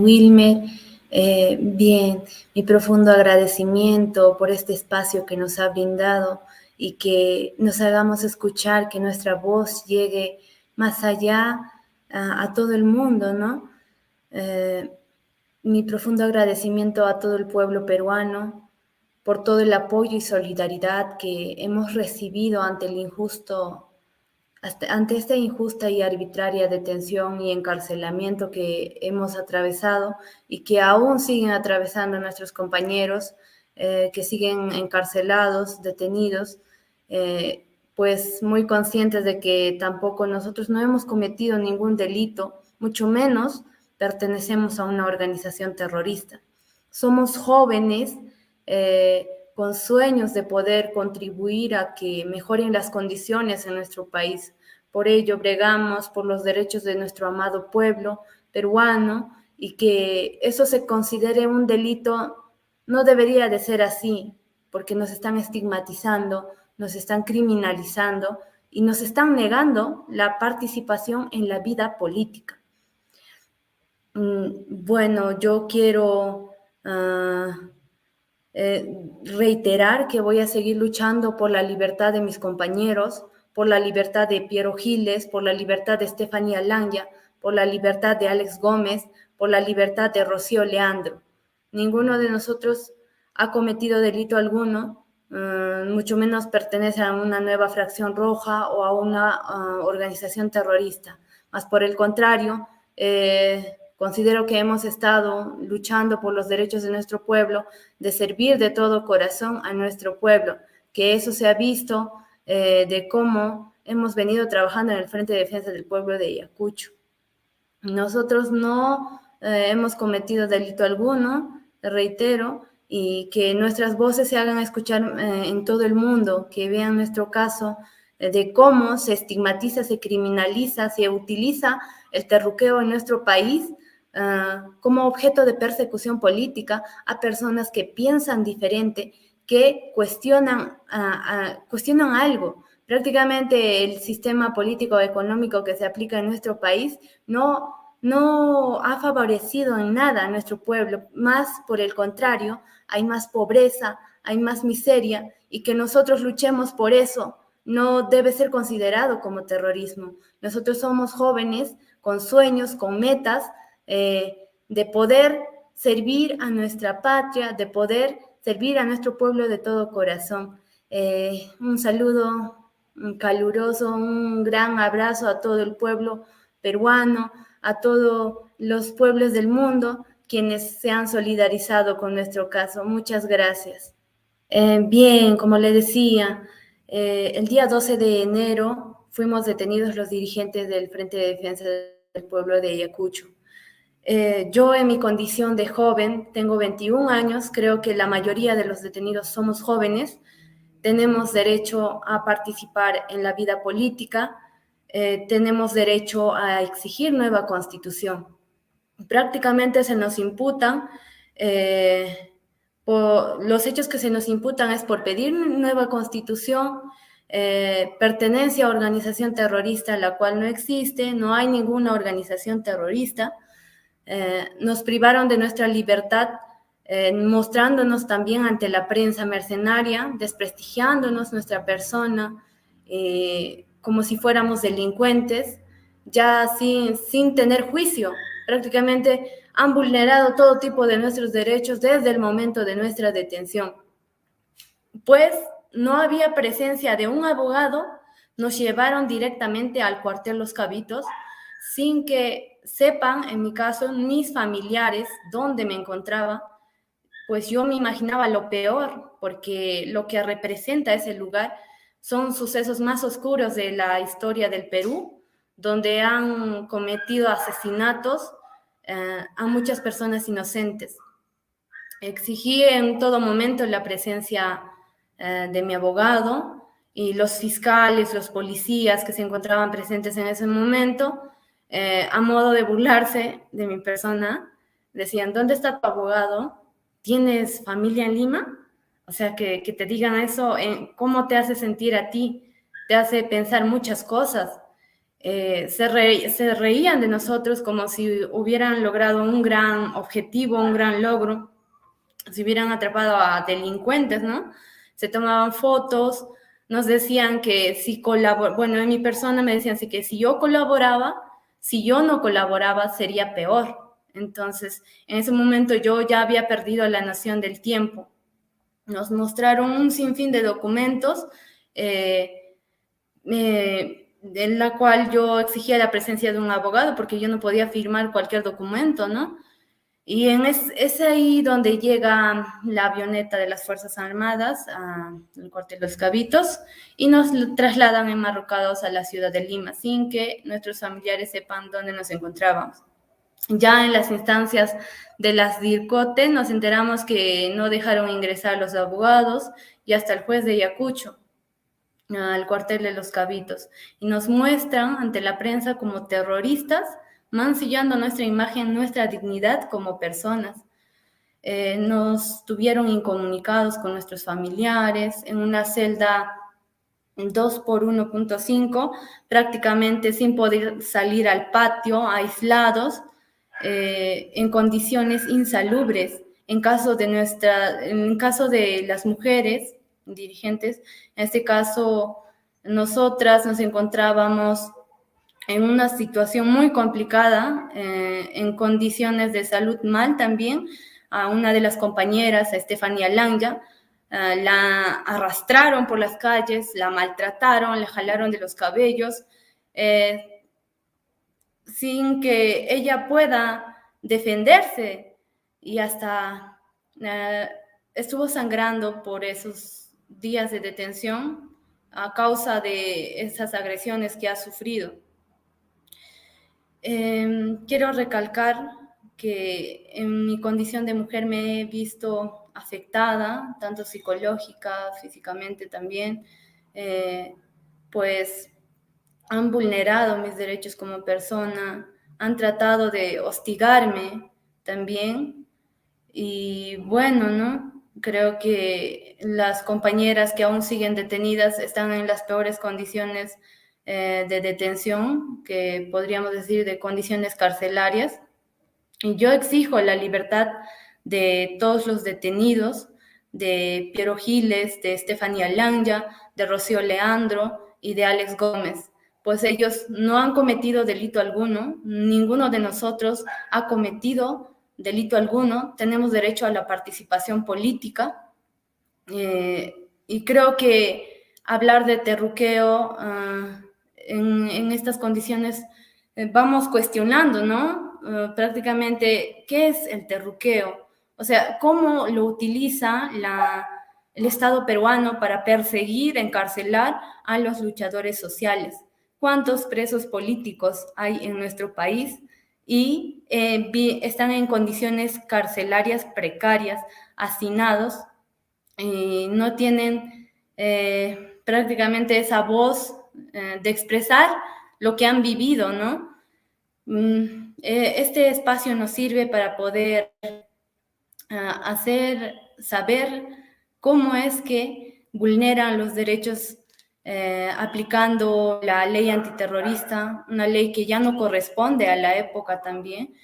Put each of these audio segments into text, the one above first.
Wilmer. Bien, mi profundo agradecimiento por este espacio que nos ha brindado y que nos hagamos escuchar, que nuestra voz llegue más allá a todo el mundo, ¿no? Mi profundo agradecimiento a todo el pueblo peruano por todo el apoyo y solidaridad que hemos recibido ante esta injusta y arbitraria detención y encarcelamiento que hemos atravesado y que aún siguen atravesando nuestros compañeros que siguen encarcelados, detenidos, pues muy conscientes de que tampoco nosotros no hemos cometido ningún delito, mucho menos pertenecemos a una organización terrorista. Somos jóvenes con sueños de poder contribuir a que mejoren las condiciones en nuestro país. Por ello, bregamos por los derechos de nuestro amado pueblo peruano y que eso se considere un delito no debería de ser así, porque nos están estigmatizando, nos están criminalizando y nos están negando la participación en la vida política. Bueno, yo quiero reiterar que voy a seguir luchando por la libertad de mis compañeros, por la libertad de Piero Giles, por la libertad de Estefanía Lanya, por la libertad de Alex Gómez, por la libertad de Rocío Leandro. Ninguno de nosotros ha cometido delito alguno, mucho menos pertenece a una nueva fracción roja o a una organización terrorista. Más por el contrario, considero que hemos estado luchando por los derechos de nuestro pueblo, de servir de todo corazón a nuestro pueblo, que eso se ha visto de cómo hemos venido trabajando en el Frente de Defensa del Pueblo de Ayacucho. Nosotros no hemos cometido delito alguno, reitero, y que nuestras voces se hagan escuchar en todo el mundo, que vean nuestro caso de cómo se estigmatiza, se criminaliza, se utiliza el terruqueo en nuestro país como objeto de persecución política a personas que piensan diferente, que cuestionan algo. Prácticamente el sistema político económico que se aplica en nuestro país no ha favorecido en nada a nuestro pueblo, más por el contrario, hay más pobreza, hay más miseria, y que nosotros luchemos por eso no debe ser considerado como terrorismo. Nosotros somos jóvenes con sueños, con metas, de poder servir a nuestra patria, de poder servir a nuestro pueblo de todo corazón. Un saludo caluroso, un gran abrazo a todo el pueblo peruano, a todos los pueblos del mundo, quienes se han solidarizado con nuestro caso. Muchas gracias. Bien, como le decía, el día 12 de enero fuimos detenidos los dirigentes del Frente de Defensa del Pueblo de Ayacucho. Yo en mi condición de joven, tengo 21 años, creo que la mayoría de los detenidos somos jóvenes, tenemos derecho a participar en la vida política, tenemos derecho a exigir nueva constitución. Prácticamente se nos imputan, los hechos que se nos imputan es por pedir nueva constitución, pertenencia a organización terrorista, la cual no existe, no hay ninguna organización terrorista. Nos privaron de nuestra libertad, mostrándonos también ante la prensa mercenaria, desprestigiándonos nuestra persona, como si fuéramos delincuentes, ya sin tener juicio. Prácticamente han vulnerado todo tipo de nuestros derechos desde el momento de nuestra detención. Pues no había presencia de un abogado, nos llevaron directamente al cuartel Los Cabitos, sin que sepan, en mi caso, mis familiares, dónde me encontraba. Pues yo me imaginaba lo peor, porque lo que representa ese lugar son sucesos más oscuros de la historia del Perú, donde han cometido asesinatos a muchas personas inocentes. Exigí en todo momento la presencia de mi abogado y los fiscales, los policías que se encontraban presentes en ese momento, a modo de burlarse de mi persona, decían: ¿dónde está tu abogado? ¿Tienes familia en Lima? O sea, que te digan eso, ¿cómo te hace sentir a ti? Te hace pensar muchas cosas. se reían de nosotros como si hubieran logrado un gran objetivo, un gran logro, si hubieran atrapado a delincuentes, ¿no? Se tomaban fotos, nos decían que si bueno, en mi persona me decían que si yo colaboraba, si yo no colaboraba sería peor. Entonces, en ese momento yo ya había perdido la noción del tiempo. Nos mostraron un sinfín de documentos en la cual yo exigía la presencia de un abogado porque yo no podía firmar cualquier documento, ¿no? Y es ahí donde llega la avioneta de las Fuerzas Armadas al cuartel Los Cabitos y nos trasladan enmarrocados a la ciudad de Lima sin que nuestros familiares sepan dónde nos encontrábamos. Ya en las instancias de las DIRCOTE nos enteramos que no dejaron ingresar a los abogados y hasta el juez de Ayacucho al cuartel de Los Cabitos y nos muestran ante la prensa como terroristas, mancillando nuestra imagen, nuestra dignidad como personas. Nos tuvieron incomunicados con nuestros familiares en una celda 2 por 1.5, prácticamente sin poder salir al patio, aislados, en condiciones insalubres. En caso de las mujeres dirigentes, en este caso, nosotras nos encontrábamos en una situación muy complicada, en condiciones de salud mal también. A una de las compañeras, a Estefanía Lanya, la arrastraron por las calles, la maltrataron, le jalaron de los cabellos, sin que ella pueda defenderse y hasta estuvo sangrando por esos días de detención a causa de esas agresiones que ha sufrido. Quiero recalcar que en mi condición de mujer me he visto afectada, tanto psicológica, físicamente también, pues han vulnerado mis derechos como persona, han tratado de hostigarme también. Y bueno, ¿no? Creo que las compañeras que aún siguen detenidas están en las peores condiciones de detención, que podríamos decir de condiciones carcelarias. Y yo exijo la libertad de todos los detenidos, de Piero Giles, de Estefanía Lanya, de Rocío Leandro y de Alex Gómez, pues ellos no han cometido delito alguno, ninguno de nosotros ha cometido delito alguno, tenemos derecho a la participación política, y creo que hablar de terruqueo en estas condiciones vamos cuestionando, ¿no? Prácticamente, ¿qué es el terruqueo? O sea, ¿cómo lo utiliza el Estado peruano para perseguir, encarcelar a los luchadores sociales? ¿Cuántos presos políticos hay en nuestro país? Y están en condiciones carcelarias precarias, hacinados, y no tienen prácticamente esa voz de expresar lo que han vivido, ¿no? Este espacio nos sirve para poder hacer saber cómo es que vulneran los derechos aplicando la ley antiterrorista, una ley que ya no corresponde a la época también,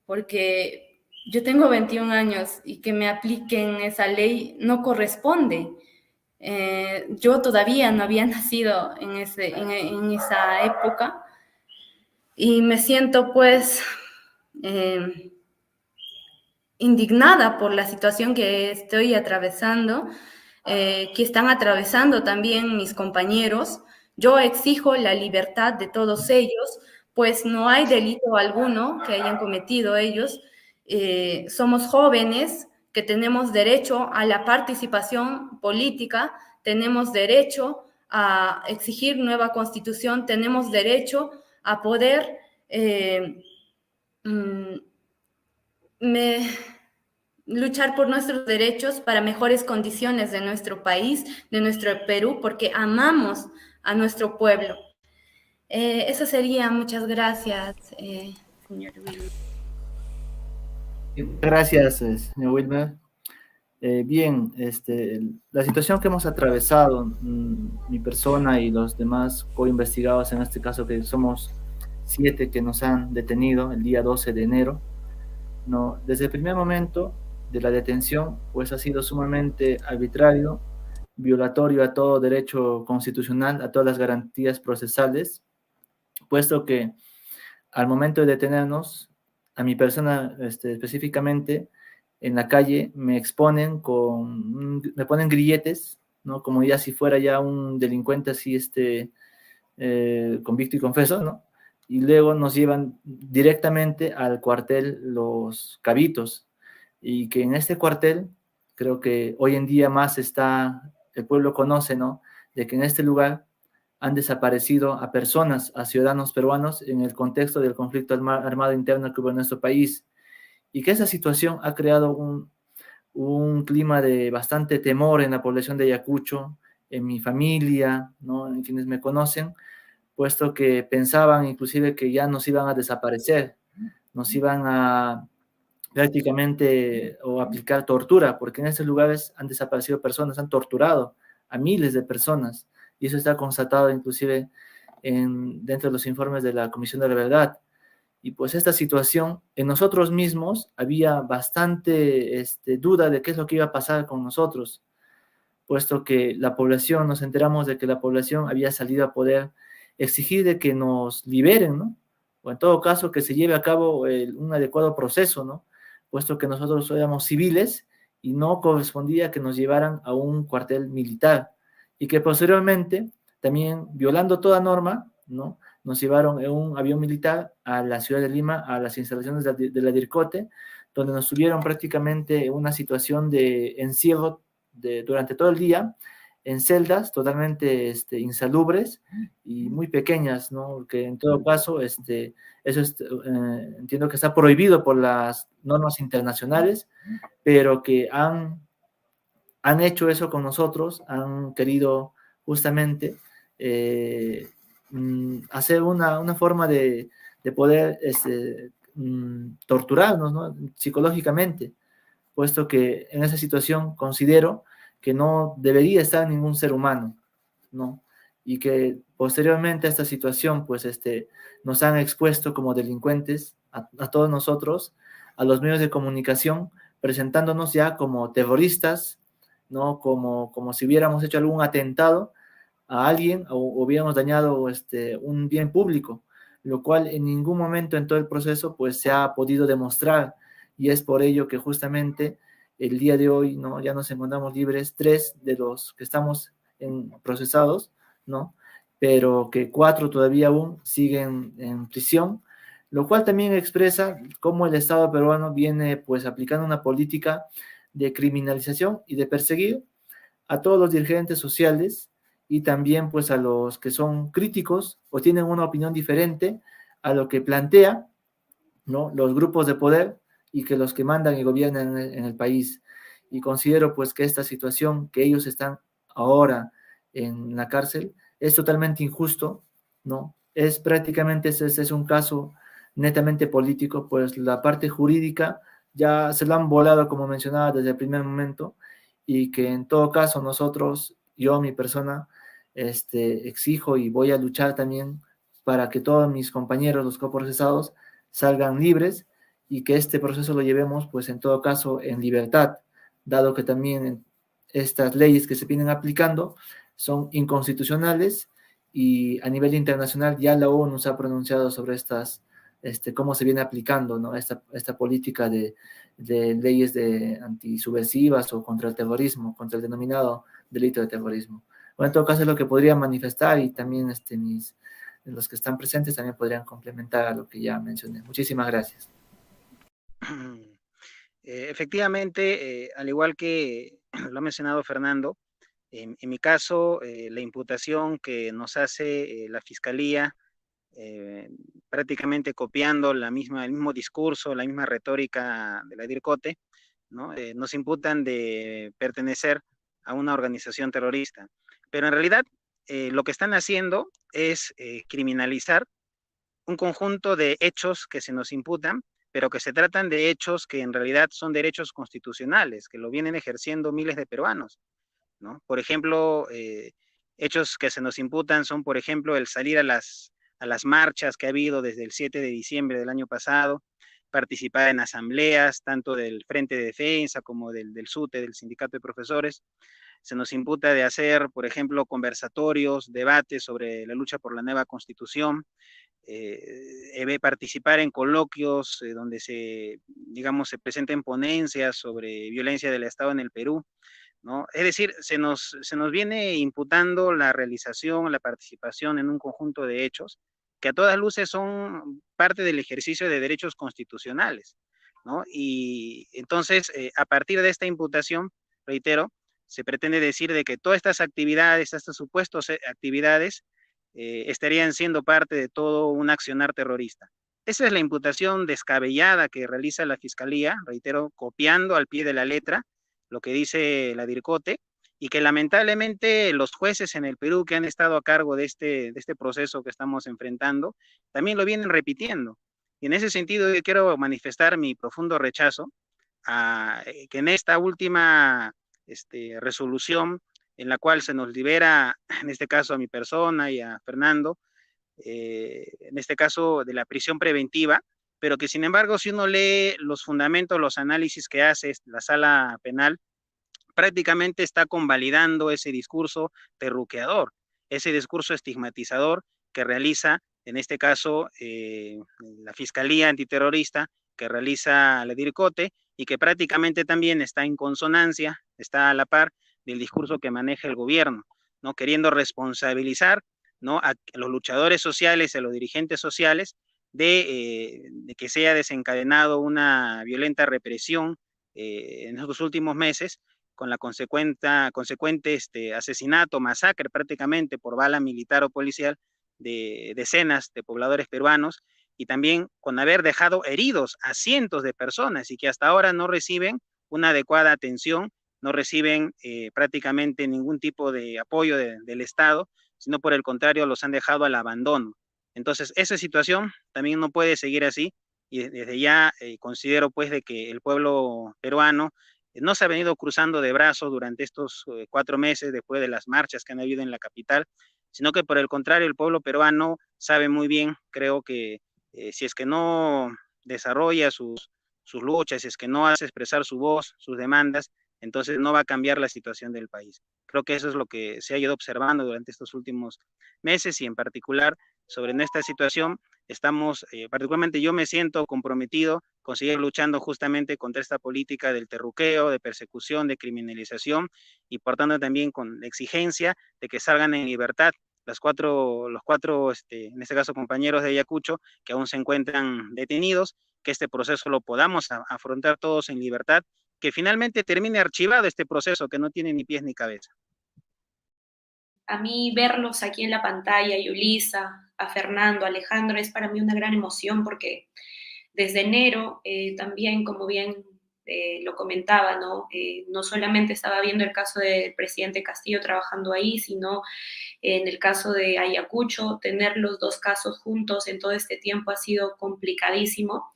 porque yo tengo 21 años y que me apliquen esa ley no corresponde. Yo todavía no había nacido en esa época y me siento pues indignada por la situación que estoy atravesando, que están atravesando también mis compañeros. Yo exijo la libertad de todos ellos, pues no hay delito alguno que hayan cometido ellos. Somos jóvenes que tenemos derecho a la participación política, tenemos derecho a exigir nueva constitución, tenemos derecho a poder luchar por nuestros derechos para mejores condiciones de nuestro país, de nuestro Perú, porque amamos a nuestro pueblo. Eso sería. Muchas gracias, señor Wilmer. Gracias, señor Wilmer. Bien, la situación que hemos atravesado, mi persona y los demás co-investigados, en este caso que somos 7 que nos han detenido el día 12 de enero, ¿no? Desde el primer momento de la detención, pues ha sido sumamente arbitrario, violatorio a todo derecho constitucional, a todas las garantías procesales, puesto que al momento de detenernos, a mi persona específicamente, en la calle me exponen me ponen grilletes, ¿no? Como ya si fuera ya un delincuente así, convicto y confeso, ¿no? Y luego nos llevan directamente al cuartel Los Cabitos, y que en este cuartel, creo que hoy en día más el pueblo conoce, ¿no? De que en este lugar han desaparecido a personas, a ciudadanos peruanos en el contexto del conflicto armado interno que hubo en nuestro país, y que esa situación ha creado un clima de bastante temor en la población de Ayacucho, en mi familia, ¿no? En quienes me conocen, puesto que pensaban inclusive que ya nos iban a desaparecer, nos iban a prácticamente o aplicar tortura, porque en estos lugares han desaparecido personas, han torturado a miles de personas, y eso está constatado inclusive dentro de los informes de la Comisión de la Verdad. Y pues esta situación, en nosotros mismos había bastante duda de qué es lo que iba a pasar con nosotros, puesto que la población, nos enteramos de que la población había salido a poder exigir de que nos liberen, ¿no? O en todo caso que se lleve a cabo un adecuado proceso, ¿no? Puesto que nosotros éramos civiles y no correspondía que nos llevaran a un cuartel militar, y que posteriormente, también violando toda norma, ¿no? Nos llevaron en un avión militar a la ciudad de Lima, a las instalaciones de la DIRCOTE, donde nos tuvieron prácticamente en una situación de encierro durante todo el día en celdas totalmente insalubres y muy pequeñas, ¿no? Que en todo caso, entiendo que está prohibido por las normas internacionales, pero que han hecho eso con nosotros, han querido justamente hacer una forma de poder torturarnos, ¿no? Psicológicamente, puesto que en esa situación considero que no debería estar ningún ser humano, ¿no? Y que posteriormente a esta situación, pues nos han expuesto como delincuentes a todos nosotros, a los medios de comunicación, presentándonos ya como terroristas, ¿no? Como si hubiéramos hecho algún atentado a alguien o hubiéramos dañado un bien público, lo cual en ningún momento en todo el proceso pues se ha podido demostrar, y es por ello que justamente el día de hoy, ¿no? Ya nos encontramos libres 3 de los que estamos procesados, ¿no? Pero que 4 todavía aún siguen en prisión, lo cual también expresa cómo el Estado peruano viene pues aplicando una política de criminalización y de perseguir a todos los dirigentes sociales, y también pues a los que son críticos o tienen una opinión diferente a lo que plantea, ¿no? Los grupos de poder y que los que mandan y gobiernan en el país. Y considero pues que esta situación que ellos están ahora en la cárcel es totalmente injusto, ¿no? Es prácticamente, este es un caso netamente político, pues la parte jurídica ya se lo han volado, como mencionaba, desde el primer momento, y que en todo caso nosotros, yo, mi persona, exijo y voy a luchar también para que todos mis compañeros, los coprocesados, salgan libres, y que este proceso lo llevemos, pues en todo caso, en libertad, dado que también estas leyes que se vienen aplicando son inconstitucionales, y a nivel internacional ya la ONU se ha pronunciado sobre cómo se viene aplicando, ¿no? Esta política de leyes antisubversivas o contra el terrorismo, contra el denominado delito de terrorismo. Bueno, en todo caso es lo que podría manifestar, y también los que están presentes también podrían complementar a lo que ya mencioné. Muchísimas gracias. Efectivamente, al igual que lo ha mencionado Fernando, en mi caso, la imputación que nos hace la Fiscalía, prácticamente copiando el mismo discurso, la misma retórica de la DIRCOTE, ¿no? Nos imputan de pertenecer a una organización terrorista. Pero en realidad, lo que están haciendo es criminalizar un conjunto de hechos que se nos imputan, pero que se tratan de hechos que en realidad son derechos constitucionales, que lo vienen ejerciendo miles de peruanos, ¿no? Por ejemplo, hechos que se nos imputan son, por ejemplo, el salir a a las marchas que ha habido desde el 7 de diciembre del año pasado, participar en asambleas, tanto del Frente de Defensa como del SUTE, del Sindicato de Profesores. Se nos imputa de hacer, por ejemplo, conversatorios, debates sobre la lucha por la nueva Constitución, participar en coloquios donde digamos, se presenten ponencias sobre violencia del Estado en el Perú, ¿no? Es decir, se nos viene imputando la realización, la participación en un conjunto de hechos que a todas luces son parte del ejercicio de derechos constitucionales, ¿no? Y entonces, a partir de esta imputación, reitero, se pretende decir de que todas estas actividades, estas supuestas actividades, estarían siendo parte de todo un accionar terrorista. Esa es la imputación descabellada que realiza la Fiscalía, reitero, copiando al pie de la letra lo que dice la DIRCOTE, y que lamentablemente los jueces en el Perú que han estado a cargo de este proceso que estamos enfrentando, también lo vienen repitiendo. Y en ese sentido yo quiero manifestar mi profundo rechazo a que en esta última resolución en la cual se nos libera, en este caso a mi persona y a Fernando, en este caso de la prisión preventiva, pero que sin embargo si uno lee los fundamentos, los análisis que hace la sala penal, prácticamente está convalidando ese discurso terruqueador, ese discurso estigmatizador que realiza, en este caso, la Fiscalía Antiterrorista, que realiza la DIRCOTE, y que prácticamente también está en consonancia, está a la par del discurso que maneja el gobierno, ¿no? Queriendo responsabilizar, ¿no?, a los luchadores sociales, a los dirigentes sociales, de que se haya desencadenado una violenta represión en estos últimos meses, con la consecuente asesinato, masacre prácticamente por bala militar o policial de decenas de pobladores peruanos, y también con haber dejado heridos a cientos de personas y que hasta ahora no reciben una adecuada atención, no reciben prácticamente ningún tipo de apoyo del Estado, sino por el contrario los han dejado al abandono. Entonces esa situación también no puede seguir así, y desde ya considero pues de que el pueblo peruano no se ha venido cruzando de brazos durante estos 4 meses después de las marchas que han habido en la capital, sino que por el contrario el pueblo peruano sabe muy bien, creo que si es que no desarrolla sus luchas, si es que no hace expresar su voz, sus demandas, entonces no va a cambiar la situación del país. Creo que eso es lo que se ha ido observando durante estos últimos meses, y en particular sobre esta situación estamos, particularmente yo me siento comprometido con seguir luchando justamente contra esta política del terruqueo, de persecución, de criminalización, y por tanto también con la exigencia de que salgan en libertad los cuatro, en este caso compañeros de Ayacucho, que aún se encuentran detenidos, que este proceso lo podamos afrontar todos en libertad, que finalmente termine archivado este proceso que no tiene ni pies ni cabeza. A mí verlos aquí en la pantalla, Yulisa, a Fernando, a Alejandro, es para mí una gran emoción porque desde enero también, como bien lo comentaba, ¿no? No solamente estaba viendo el caso del presidente Castillo trabajando ahí, sino en el caso de Ayacucho, tener los dos casos juntos en todo este tiempo ha sido complicadísimo,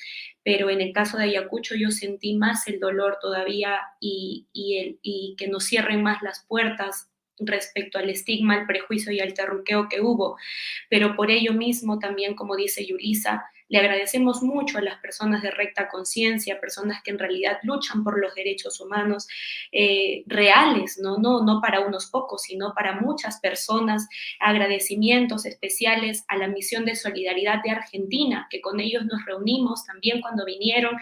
pero en el caso de Ayacucho yo sentí más el dolor todavía y que nos cierren más las puertas respecto al estigma, al prejuicio y al terruqueo que hubo. Pero por ello mismo también, como dice Yulisa, le agradecemos mucho a las personas de recta conciencia, personas que en realidad luchan por los derechos humanos reales, no para unos pocos, sino para muchas personas. Agradecimientos especiales a la misión de solidaridad de Argentina, que con ellos nos reunimos también cuando vinieron,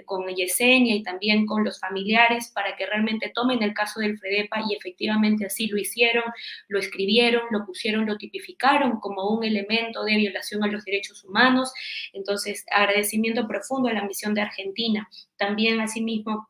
con Yesenia y también con los familiares, para que realmente tomen el caso del FREDEPA, y efectivamente así lo hicieron, lo escribieron, lo pusieron, lo tipificaron como un elemento de violación a los derechos humanos. Entonces, agradecimiento profundo a la misión de Argentina. También, asimismo,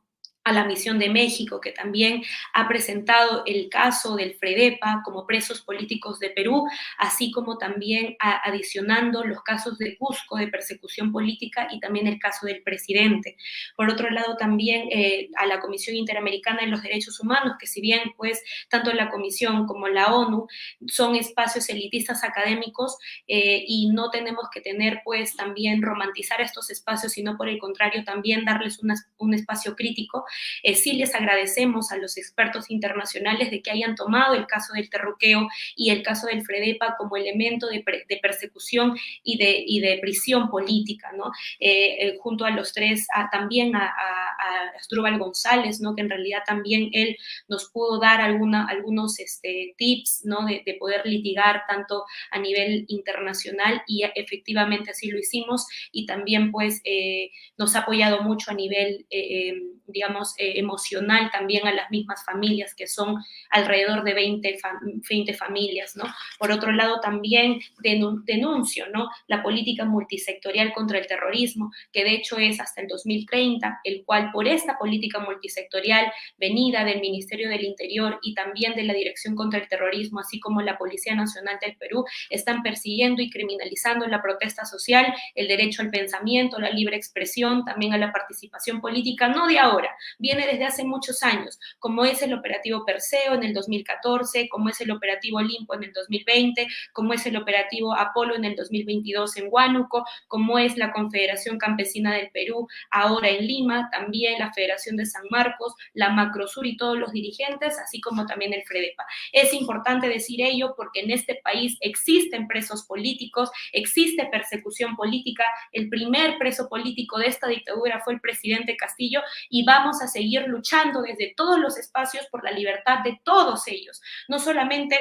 a la misión de México, que también ha presentado el caso del FREDEPA como presos políticos de Perú, así como también adicionando los casos de Cusco de persecución política y también el caso del presidente. Por otro lado, también a la Comisión Interamericana de los Derechos Humanos, que si bien pues tanto la Comisión como la ONU son espacios elitistas académicos, y no tenemos que tener pues también romantizar estos espacios, sino por el contrario también darles un espacio crítico Sí les agradecemos a los expertos internacionales de que hayan tomado el caso del terruqueo y el caso del FREDEPA como elemento de persecución y de prisión política, ¿no? Junto a los tres, también a Asdrúbal González, ¿no? Que en realidad también él nos pudo dar algunos tips, ¿no? De poder litigar tanto a nivel internacional, y efectivamente así lo hicimos, y también pues nos ha apoyado mucho a nivel, digamos, emocional también a las mismas familias, que son alrededor de 20 familias, ¿no? Por otro lado, también denuncio, ¿no? La política multisectorial contra el terrorismo, que de hecho es hasta el 2030, el cual por esta política multisectorial venida del Ministerio del Interior y también de la Dirección contra el Terrorismo, así como la Policía Nacional del Perú, están persiguiendo y criminalizando la protesta social, el derecho al pensamiento, la libre expresión, también a la participación política, no de ahora, viene desde hace muchos años, como es el operativo Perseo en el 2014, como es el operativo Olimpo en el 2020, como es el operativo Apolo en el 2022 en Huánuco, como es la Confederación Campesina del Perú ahora en Lima, también la Federación de San Marcos, la Macrosur y todos los dirigentes, así como también el FREDEPA. Es importante decir ello porque en este país existen presos políticos, existe persecución política. El primer preso político de esta dictadura fue el presidente Castillo, y vamos a seguir luchando desde todos los espacios por la libertad de todos ellos. No solamente,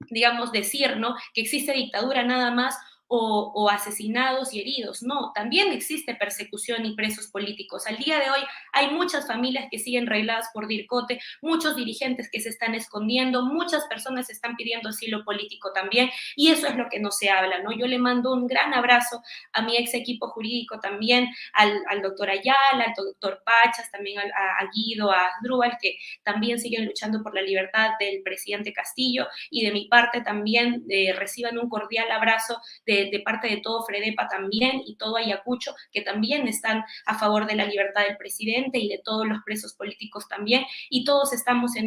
digamos, decir, ¿no?, que existe dictadura nada más, o asesinados y heridos. No, también existe persecución y presos políticos. Al día de hoy hay muchas familias que siguen regladas por DIRCOTE, muchos dirigentes que se están escondiendo, muchas personas están pidiendo asilo político también, y eso es lo que no se habla, ¿no? Yo le mando un gran abrazo a mi ex equipo jurídico también, al doctor Ayala, al doctor Pachas, también a Guido, a Asdrúbal, que también siguen luchando por la libertad del presidente Castillo, y de mi parte también reciban un cordial abrazo de parte de todo FREDEPA también, y todo Ayacucho, que también están a favor de la libertad del presidente y de todos los presos políticos también, y todos estamos en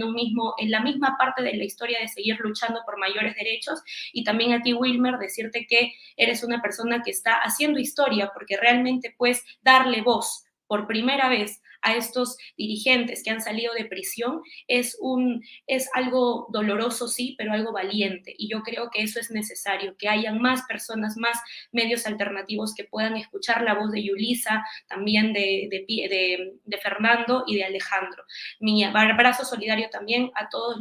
la misma parte de la historia de seguir luchando por mayores derechos. Y también a ti, Wilmer, decirte que eres una persona que está haciendo historia, porque realmente pues darle voz por primera vez a estos dirigentes que han salido de prisión es algo doloroso, sí, pero algo valiente, y yo creo que eso es necesario, que hayan más personas, más medios alternativos que puedan escuchar la voz de Yulisa, también de Fernando y de Alejandro. Mi abrazo solidario también a todos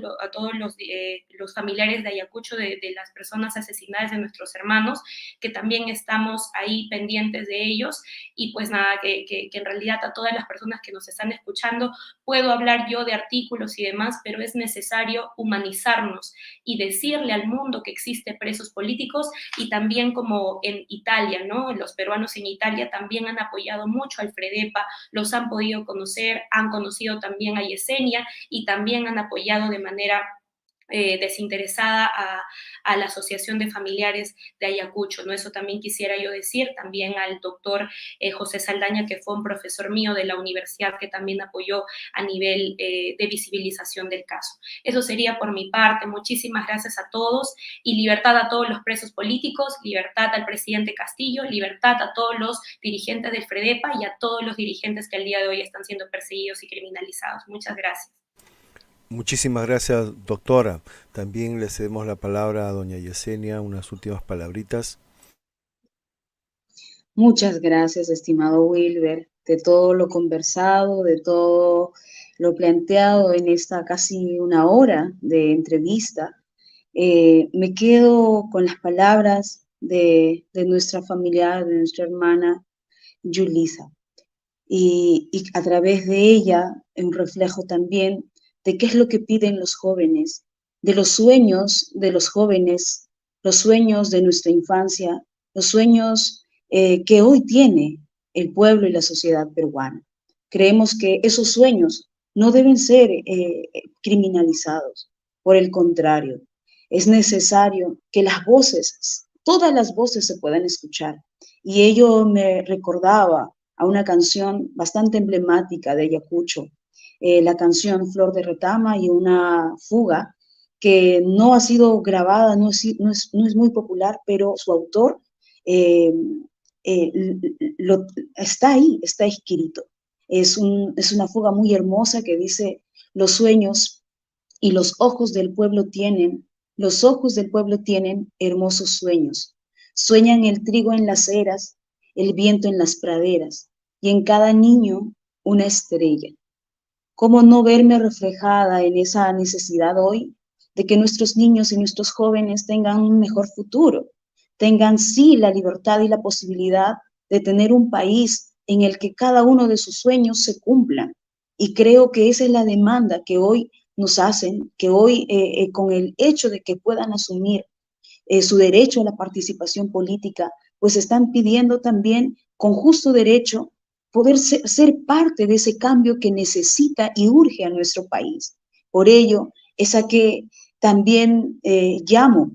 los familiares de Ayacucho, de las personas asesinadas, de nuestros hermanos, que también estamos ahí pendientes de ellos. Y pues nada, que en realidad a todas las personas que nos están escuchando, puedo hablar yo de artículos y demás, pero es necesario humanizarnos y decirle al mundo que existe presos políticos, y también como en Italia, ¿no? Los peruanos en Italia también han apoyado mucho al FREDEPA, los han podido conocer, han conocido también a Yesenia, y también han apoyado de manera desinteresada a la Asociación de Familiares de Ayacucho, ¿no? Eso también quisiera yo decir, también al doctor José Saldaña, que fue un profesor mío de la universidad, que también apoyó a nivel de visibilización del caso. Eso sería por mi parte. Muchísimas gracias a todos, y libertad a todos los presos políticos, libertad al presidente Castillo, libertad a todos los dirigentes del FREDEPA y a todos los dirigentes que al día de hoy están siendo perseguidos y criminalizados. Muchas gracias. Muchísimas gracias, doctora. También le cedemos la palabra a doña Yesenia, unas últimas palabritas. Muchas gracias, estimado Wilber, de todo lo conversado, de todo lo planteado en esta casi una hora de entrevista. Me quedo con las palabras de nuestra familiar, de nuestra hermana Yulisa, y a través de ella un reflejo también de qué es lo que piden los jóvenes, de los sueños de los jóvenes, los sueños de nuestra infancia, los sueños que hoy tiene el pueblo y la sociedad peruana. Creemos que esos sueños no deben ser criminalizados. Por el contrario, es necesario que las voces, todas las voces se puedan escuchar. Y ello me recordaba a una canción bastante emblemática de Ayacucho, la canción Flor de Retama, y una fuga que no ha sido grabada, no es muy popular, pero su autor está ahí, está escrito. Es una fuga muy hermosa que dice: los sueños y los ojos del pueblo tienen, los ojos del pueblo tienen hermosos sueños. Sueñan el trigo en las eras, el viento en las praderas, y en cada niño una estrella. ¿Cómo no verme reflejada en esa necesidad hoy de que nuestros niños y nuestros jóvenes tengan un mejor futuro? Tengan sí la libertad y la posibilidad de tener un país en el que cada uno de sus sueños se cumplan. Y creo que esa es la demanda que hoy nos hacen, que hoy con el hecho de que puedan asumir su derecho a la participación política, pues están pidiendo también con justo derecho poder ser parte de ese cambio que necesita y urge a nuestro país. Por ello, es a que también llamo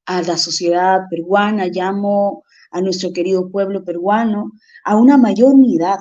a la sociedad peruana, llamo a nuestro querido pueblo peruano a una mayor unidad.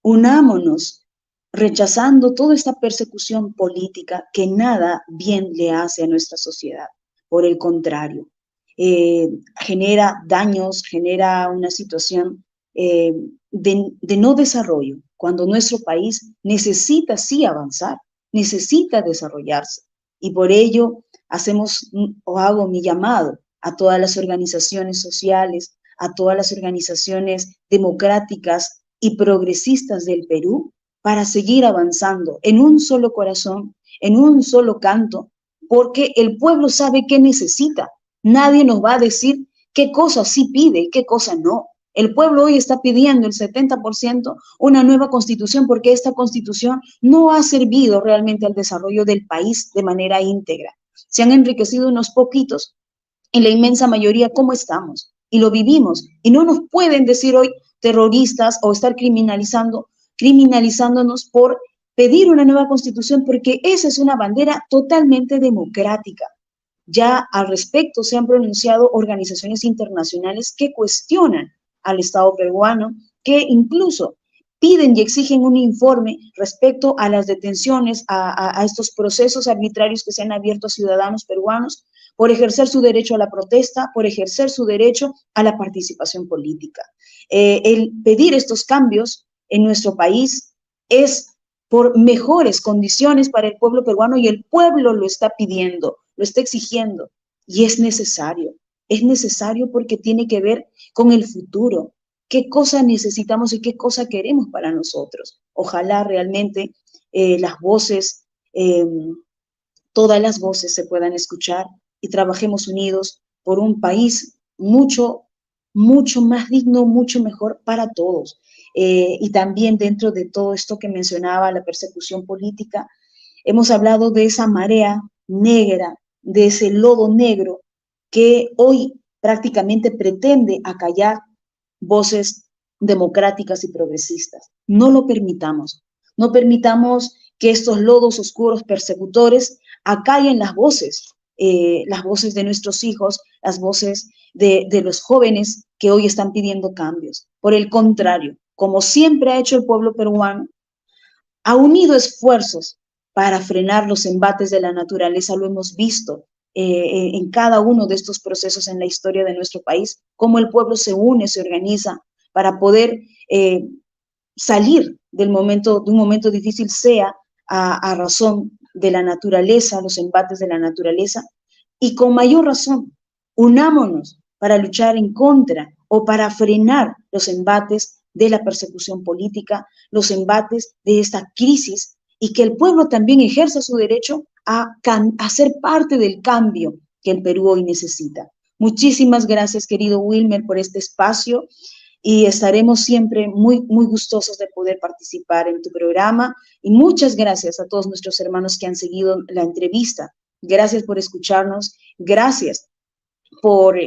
Unámonos, rechazando toda esta persecución política que nada bien le hace a nuestra sociedad. Por el contrario, genera daños, genera una situación de no desarrollo, cuando nuestro país necesita sí avanzar, necesita desarrollarse. Y por ello hago mi llamado a todas las organizaciones sociales, a todas las organizaciones democráticas y progresistas del Perú, para seguir avanzando en un solo corazón, en un solo canto, porque el pueblo sabe qué necesita. Nadie nos va a decir qué cosa sí pide y qué cosa no. El pueblo hoy está pidiendo el 70% una nueva constitución, porque esta constitución no ha servido realmente al desarrollo del país de manera íntegra. Se han enriquecido unos poquitos. En la inmensa mayoría, ¿cómo estamos? Y lo vivimos. Y no nos pueden decir hoy terroristas o estar criminalizándonos por pedir una nueva constitución, porque esa es una bandera totalmente democrática. Ya al respecto se han pronunciado organizaciones internacionales que cuestionan al Estado peruano, que incluso piden y exigen un informe respecto a las detenciones, a estos procesos arbitrarios que se han abierto a ciudadanos peruanos por ejercer su derecho a la protesta, por ejercer su derecho a la participación política. El pedir estos cambios en nuestro país es por mejores condiciones para el pueblo peruano, y el pueblo lo está pidiendo, lo está exigiendo, y es necesario porque tiene que ver con el futuro. ¿Qué cosa necesitamos y qué cosa queremos para nosotros? Ojalá realmente las voces, todas las voces se puedan escuchar y trabajemos unidos por un país mucho más digno, mucho mejor para todos. Y también dentro de todo esto que mencionaba, la persecución política, hemos hablado de esa marea negra, de ese lodo negro que hoy prácticamente pretende acallar voces democráticas y progresistas. No lo permitamos. No permitamos que estos lodos oscuros persecutores acallen las voces de nuestros hijos, las voces de los jóvenes que hoy están pidiendo cambios. Por el contrario, como siempre ha hecho el pueblo peruano, ha unido esfuerzos para frenar los embates de la naturaleza. Lo hemos visto en cada uno de estos procesos en la historia de nuestro país, cómo el pueblo se une, se organiza para poder salir de un momento difícil, sea a razón de la naturaleza, los embates de la naturaleza, y con mayor razón, unámonos para luchar en contra o para frenar los embates de la persecución política, los embates de esta crisis, y que el pueblo también ejerza su derecho a ser parte del cambio que el Perú hoy necesita. Muchísimas gracias, querido Wilmer, por este espacio, y estaremos siempre muy gustosos de poder participar en tu programa. Y muchas gracias a todos nuestros hermanos que han seguido la entrevista. Gracias por escucharnos. Gracias por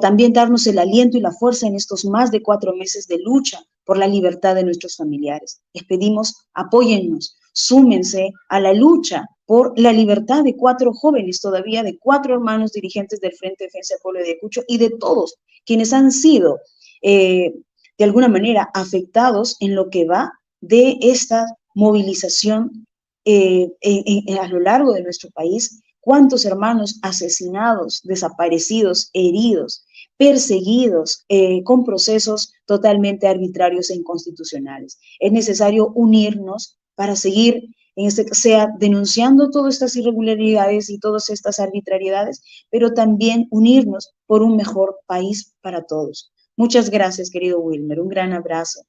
también darnos el aliento y la fuerza en estos más de 4 meses de lucha por la libertad de nuestros familiares. Les pedimos, apóyennos, súmense a la lucha por la libertad de 4 jóvenes todavía, de 4 hermanos dirigentes del Frente de Defensa del Pueblo de Ayacucho, y de todos quienes han sido de alguna manera afectados en lo que va de esta movilización a lo largo de nuestro país. Cuántos hermanos asesinados, desaparecidos, heridos, perseguidos con procesos totalmente arbitrarios e inconstitucionales. Es necesario unirnos para seguir, sea denunciando todas estas irregularidades y todas estas arbitrariedades, pero también unirnos por un mejor país para todos. Muchas gracias, querido Wilmer. Un gran abrazo.